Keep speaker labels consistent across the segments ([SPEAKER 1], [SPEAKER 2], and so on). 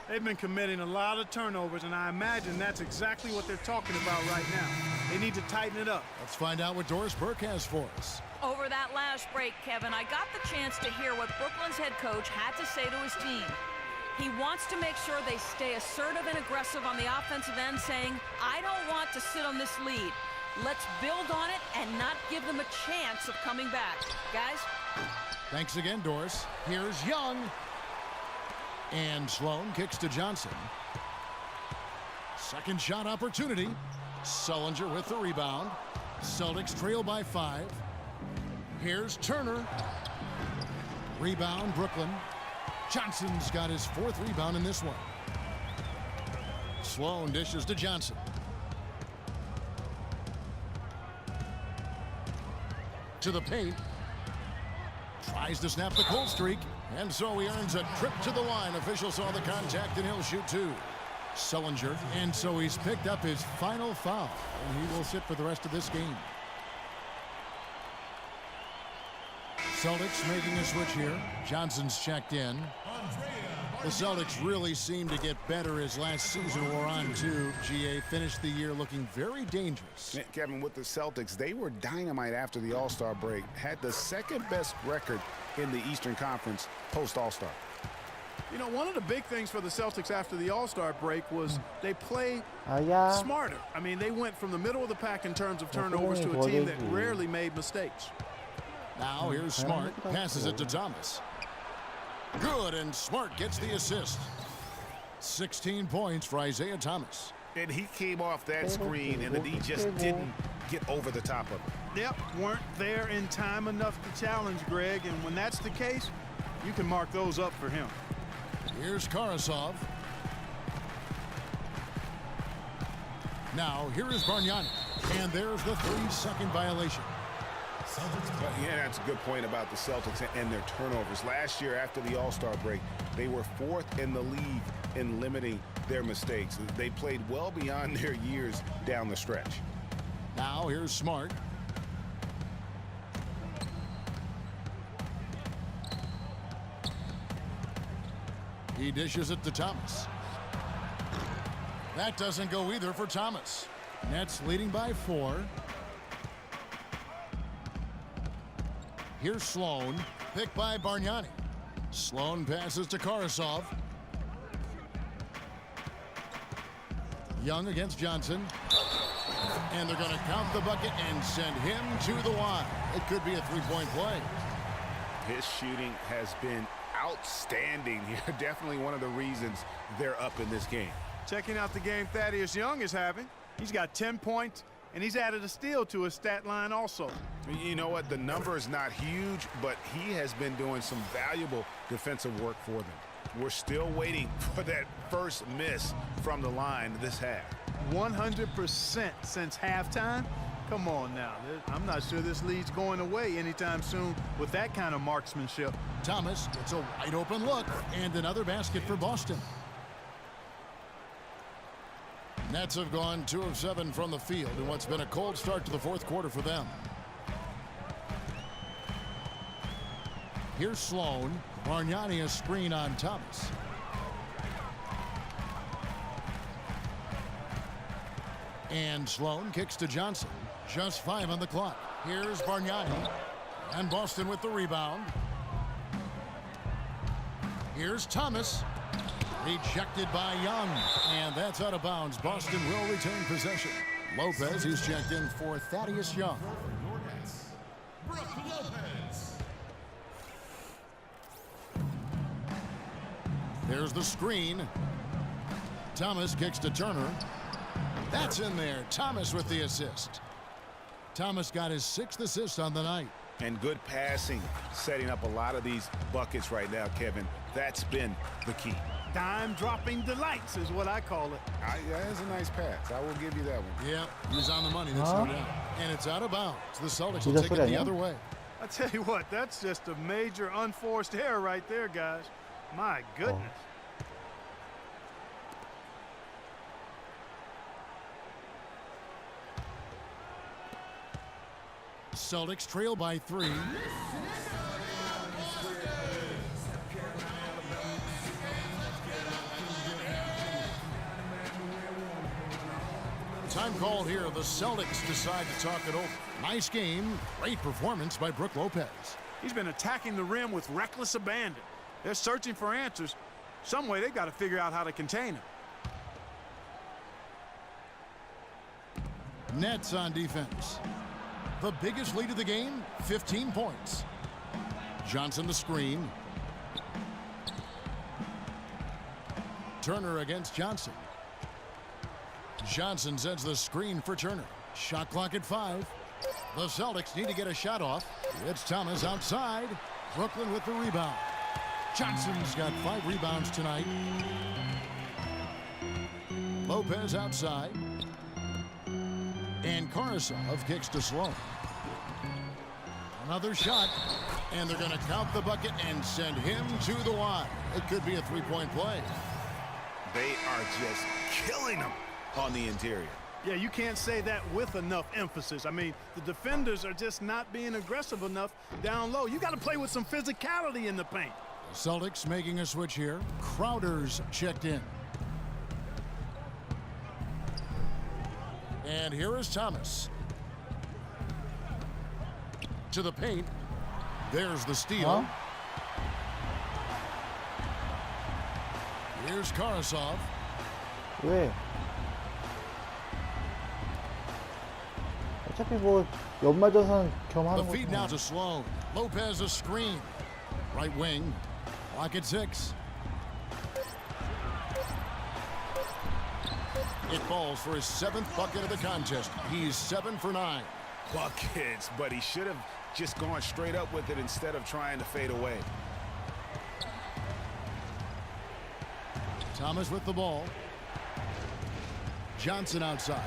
[SPEAKER 1] They've been committing a lot of turnovers, and I imagine that's exactly what they're talking about right now. They need to tighten it up.
[SPEAKER 2] Let's find out what Doris Burke has for us.
[SPEAKER 3] Over that last break, Kevin, I got the chance to hear what Brooklyn's head coach had to say to his team. He wants to make sure they stay assertive and aggressive on the offensive end, saying, I don't want to sit on this lead. Let's build on it and not give them a chance of coming back. Guys?
[SPEAKER 2] Thanks again, Doris. Here's Young. And Sloan kicks to Johnson. Second shot opportunity. Sullinger with the rebound. Celtics trail by 5. Here's Turner. Rebound, Brooklyn. Johnson's got his 4th rebound in this one. Sloan dishes to Johnson. To the paint. Tries to snap the cold streak. And so he earns a trip to the line. Official saw the contact and he'll shoot 2. Sullinger. And so he's picked up his final foul. And he will sit for the rest of this game. Celtics making a switch here. Johnson's checked in. The Celtics really seem to get better as last season wore on too. GA finished the year looking very dangerous.
[SPEAKER 4] Kevin, with the Celtics, they were dynamite after the All-Star break. Had the second best record in the Eastern Conference post-All-Star.
[SPEAKER 1] You know, one of the big things for the Celtics after the All-Star break was they played smarter. I mean, they went from the middle of the pack in terms of turnovers to a team that rarely made mistakes.
[SPEAKER 2] Now here's Smart. Passes it to Thomas. Good, and Smart gets the assist. 16 points for Isaiah Thomas.
[SPEAKER 4] And he came off that screen, and then he just didn't get over the top of it.
[SPEAKER 1] Yep, weren't there in time enough to challenge Greg, and when that's the case, you can mark those up for him.
[SPEAKER 2] Here's Karasov. Now here is Bargnani, and there's the 3-second violation.
[SPEAKER 4] Yeah, that's a good point about the Celtics and their turnovers. Last year, after the All-Star break, they were 4th in the league in limiting their mistakes. They played well beyond their years down the stretch.
[SPEAKER 2] Now here's Smart. He dishes it to Thomas. That doesn't go either for Thomas. Nets leading by 4. Here's Sloan, picked by Bargnani. Sloan passes to Karasov. Young against Johnson. And they're going to count the bucket and send him to the line. It could be a 3-point play.
[SPEAKER 4] His shooting has been outstanding here. Definitely one of the reasons they're up in this game.
[SPEAKER 1] Checking out the game Thaddeus Young is having. He's got 10 points, and he's added a steal to his stat line also.
[SPEAKER 4] You know what? The number is not huge, but he has been doing some valuable defensive work for them. We're still waiting for that first miss from the line this half.
[SPEAKER 1] 100% since halftime? Come on now. I'm not sure this lead's going away anytime soon with that kind of marksmanship.
[SPEAKER 2] Thomas gets a wide open look, and another basket for Boston. Nets have gone 2 of 7 from the field in what's been a cold start to the 4th quarter for them. Here's Sloan. Bargnani a screen on Thomas. And Sloan kicks to Johnson. Just 5 on the clock. Here's Bargnani. And Boston with the rebound. Here's Thomas. Rejected by Young. And that's out of bounds. Boston will retain possession. Lopez is checked in for Thaddeus Young. There's the screen. Thomas kicks to Turner. That's in there. Thomas with the assist. Thomas got his 6th assist on the night.
[SPEAKER 4] And good passing, setting up a lot of these buckets right now, Kevin. That's been the key.
[SPEAKER 1] Dime-dropping delights is what I call it.
[SPEAKER 4] That's a nice pass. I will give you that one.
[SPEAKER 2] Yeah, he's on the money. That's no doubt. And it's out of bounds. The Celtics will take it the other way.
[SPEAKER 1] I tell you what, that's just a major unforced error right there, guys. My goodness.
[SPEAKER 2] Celtics trail by 3. Time called here. The Celtics decide to talk it over. Nice game. Great performance by Brook Lopez.
[SPEAKER 1] He's been attacking the rim with reckless abandon. They're searching for answers. Some way they've got to figure out how to contain him.
[SPEAKER 2] Nets on defense. The biggest lead of the game, 15 points. Johnson the screen. Turner against Johnson. Johnson sends the screen for Turner. Shot clock at 5. The Celtics need to get a shot off. It's Thomas outside. Brooklyn with the rebound. Johnson's got 5 rebounds tonight. Lopez outside. And Karasov kicks to Sloan. Another shot. And they're going to count the bucket and send him to the line. It could be a 3-point play.
[SPEAKER 4] They are just killing them on the interior.
[SPEAKER 1] Yeah, you can't say that with enough emphasis. I mean, the defenders are just not being aggressive enough down low. You got to play with some physicality in the paint.
[SPEAKER 2] Celtics making a switch here. Crowder's checked in. And here is Thomas. To the paint. There's the steal. Here's Karasov.
[SPEAKER 5] 왜? 어차피 뭐 연마전선 겸하는
[SPEAKER 2] The feed now
[SPEAKER 5] 거죠.
[SPEAKER 2] to Sloan. Lopez a screen. Right wing. Clock at 6. It falls for his 7th bucket of the contest. He's 7 for 9.
[SPEAKER 4] Buckets, but he should have just gone straight up with it instead of trying to fade away.
[SPEAKER 2] Thomas with the ball. Johnson outside.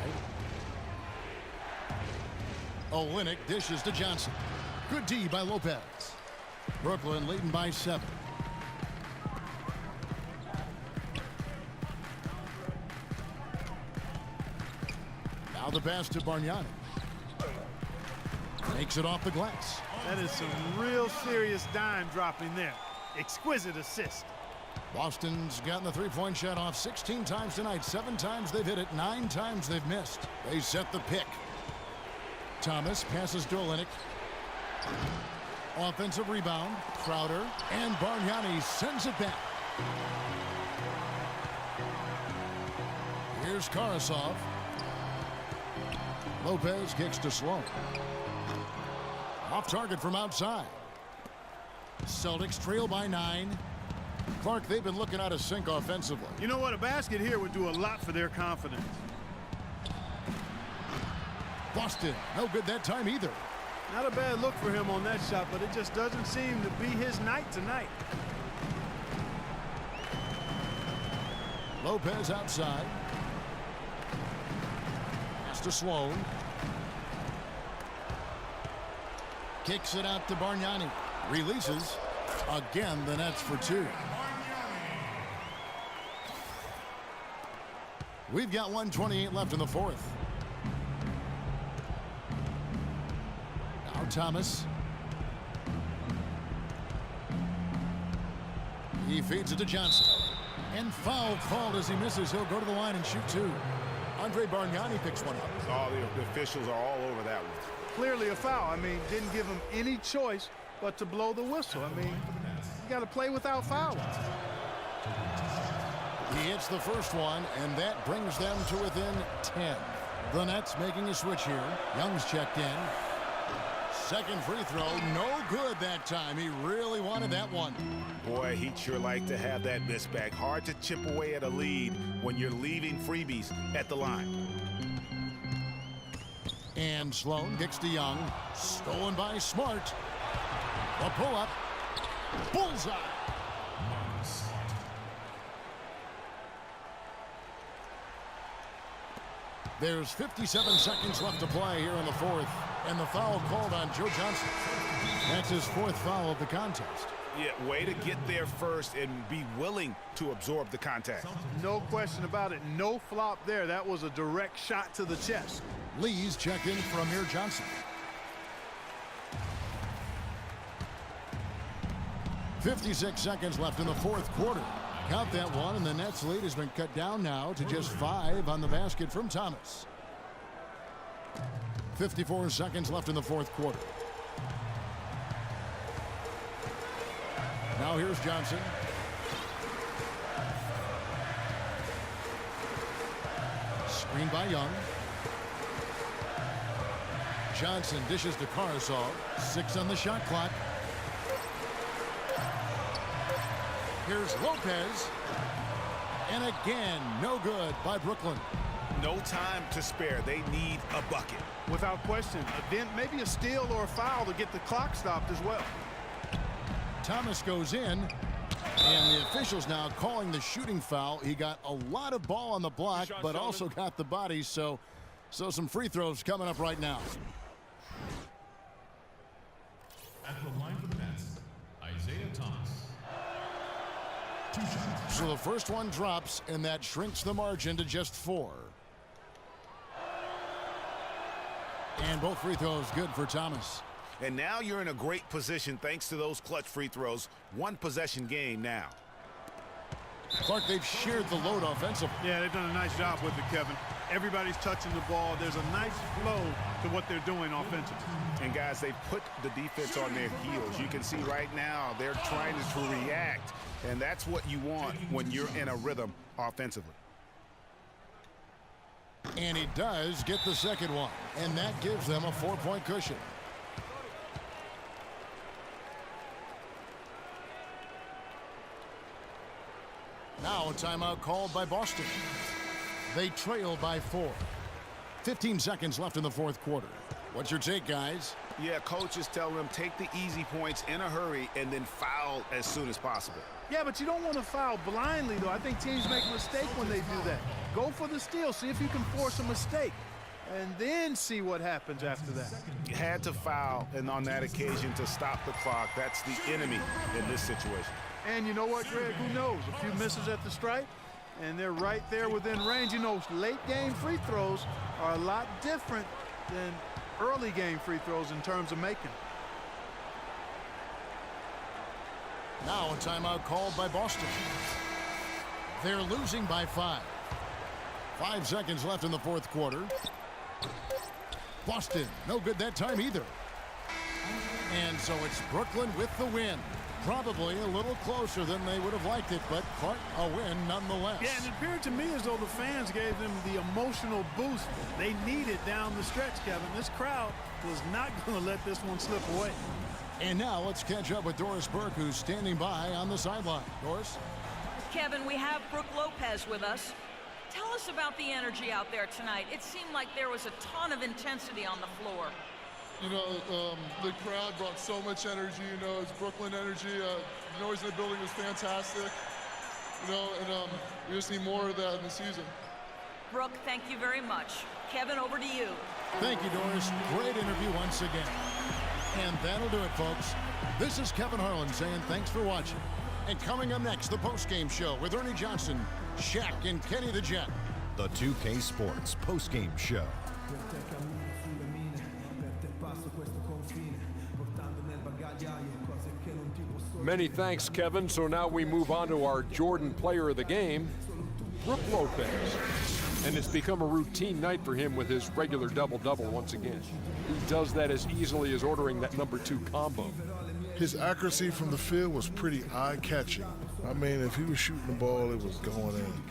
[SPEAKER 2] Olynyk dishes to Johnson. Good D by Lopez. Brooklyn leading by 7. Now the pass to Bargnani. Makes it off the glass.
[SPEAKER 1] That is some real serious dime dropping there. Exquisite assist.
[SPEAKER 2] Boston's gotten the 3-point shot off 16 times tonight. 7 times they've hit it. 9 times they've missed. They set the pick. Thomas passes to Olynyk. Offensive rebound. Crowder. And Bargnani sends it back. Here's Karasov. Lopez kicks to Sloan. Off target from outside. Celtics trail by 9. Clark, they've been looking out of sync offensively.
[SPEAKER 1] You know what? A basket here would do a lot for their confidence.
[SPEAKER 2] Boston, no good that time either.
[SPEAKER 1] Not a bad look for him on that shot, but it just doesn't seem to be his night tonight.
[SPEAKER 2] Lopez outside. Pass to Sloan. Kicks it out to Bargnani. Releases. Again, the Nets for 2. We've got 1:28 left in the 4th. Now Thomas. He feeds it to Johnson. And foul called as he misses. He'll go to the line and shoot 2. Andre Bargnani picks one up.
[SPEAKER 4] All the officials are all over that one.
[SPEAKER 1] Clearly a foul. I mean, didn't give him any choice but to blow the whistle. I mean, you got to play without fouling.
[SPEAKER 2] He hits the first one, and that brings them to within 10. The Nets making a switch here. Young's checked in. Second free throw, no good that time. He really wanted that one.
[SPEAKER 4] Boy, he'd sure like to have that miss back. Hard to chip away at a lead when you're leaving freebies at the line.
[SPEAKER 2] And Sloan kicks to Young. Stolen by Smart. A pull-up. Bullseye. There's 57 seconds left to play here in the 4th. And the foul called on Joe Johnson. That's his 4th foul of the contest.
[SPEAKER 4] Yeah, way to get there first and be willing to absorb the contact.
[SPEAKER 1] No question about it. No flop there. That was a direct shot to the chest.
[SPEAKER 2] Lee's checked in for Amir Johnson. 56 seconds left in the 4th quarter. Count that one, and the Nets lead has been cut down now to just 5 on the basket from Thomas. .54 seconds left in the fourth quarter. Now here's Johnson. Screen by Young. Johnson dishes to Carsall. 6 on the shot clock. Here's Lopez. And again, no good by Brooklyn.
[SPEAKER 4] No time to spare. They need a bucket.
[SPEAKER 1] Without question. Then maybe a steal or a foul to get the clock stopped as well.
[SPEAKER 2] Thomas goes in, and the officials now calling the shooting foul. He got a lot of ball on the block, but also got the body, so some free throws coming up right now.
[SPEAKER 6] At the line for the Nets, Isaiah Thomas. 2 shots.
[SPEAKER 2] So the first one drops, and that shrinks the margin to just 4. And both free throws good for Thomas.
[SPEAKER 4] And now you're in a great position thanks to those clutch free throws. 1 possession game now.
[SPEAKER 2] Clark, they've shared the load offensively.
[SPEAKER 1] Yeah, they've done a nice job with it, Kevin. Everybody's touching the ball. There's a nice flow to what they're doing offensively.
[SPEAKER 4] And guys, they put the defense on their heels. You can see right now they're trying to react. And that's what you want when you're in a rhythm offensively.
[SPEAKER 2] And he does get the second one. And that gives them a 4-point cushion. Now a timeout called by Boston. They trail by 4. 15 seconds left in the fourth quarter. What's your take, guys?
[SPEAKER 4] Yeah, coaches tell them take the easy points in a hurry and then foul as soon as possible.
[SPEAKER 1] Yeah, but you don't want to foul blindly, though. I think teams make a mistake when they do that. Go for the steal. See if you can force a mistake. And then see what happens after that.
[SPEAKER 4] You had to foul, and on that occasion to stop the clock. That's the enemy in this situation.
[SPEAKER 1] And you know what, Greg? Who knows? A few misses at the stripe, and they're right there within range. You know, late-game free throws are a lot different than early-game free throws in terms of making.
[SPEAKER 2] Now a timeout called by Boston. They're losing by 5. 5 seconds left in the fourth quarter. Boston, no good that time either. And so it's Brooklyn with the win. Probably a little closer than they would have liked it, but quite a win nonetheless.
[SPEAKER 1] Yeah, and it appeared to me as though the fans gave them the emotional boost they needed down the stretch, Kevin. This crowd was not going to let this one slip away.
[SPEAKER 2] And now let's catch up with Doris Burke, who's standing by on the sideline. Doris?
[SPEAKER 3] Kevin, we have Brooke Lopez with us. Tell us about the energy out there tonight. It seemed like there was a ton of intensity on the floor.
[SPEAKER 7] You know, the crowd brought so much energy. You know, it's Brooklyn energy. The noise in the building was fantastic. You know, and we just need more of that in the season.
[SPEAKER 3] Brooke, thank you very much. Kevin, over to you.
[SPEAKER 2] Thank you, Doris. Great interview once again. And that'll do it, folks. This is Kevin Harlan saying thanks for watching. And coming up next, the postgame show with Ernie Johnson, Shaq, and Kenny the Jet.
[SPEAKER 6] The 2K Sports postgame show.
[SPEAKER 8] Many thanks, Kevin. So now we move on to our Jordan Player of the Game, Brooke Lopez. And it's become a routine night for him with his regular double-double once again. He does that as easily as ordering that #2 combo.
[SPEAKER 9] His accuracy from the field was pretty eye-catching. I mean, if he was shooting the ball, it was going in.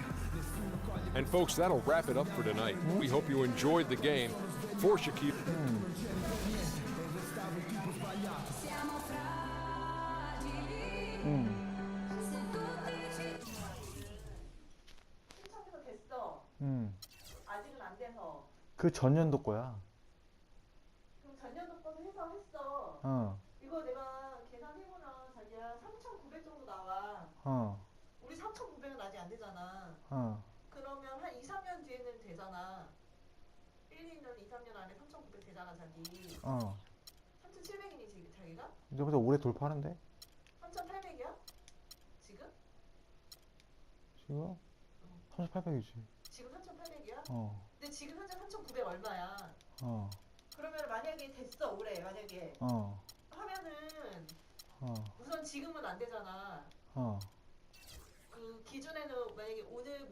[SPEAKER 8] And folks, that'll wrap it up for tonight. We hope you enjoyed the game. For Shaquille.
[SPEAKER 10] 아직은 안 돼서.
[SPEAKER 5] 그 전년도 거야.
[SPEAKER 10] 그럼 전년도 거도 해서 했어. 이거 내가 계산해보면 자기야 3,900 정도 나와. 우리 3,900은 아직 안 되잖아. 그러면 한 2, 3년 뒤에는 되잖아. 1, 2년, 2, 3년 안에 3,900 되잖아, 자기. 3,700이니 자기가?
[SPEAKER 5] 이제 근데 올해 돌파하는데?
[SPEAKER 10] 3,800이야? 지금?
[SPEAKER 5] 지금? 3,800이지.
[SPEAKER 10] 지금 3,800이야? 근데 지금 현재 3,900 얼마야? 그러면 만약에 됐어, 올해 만약에. 하면은 우선 지금은 안 되잖아. 그 기준에는 만약에 오늘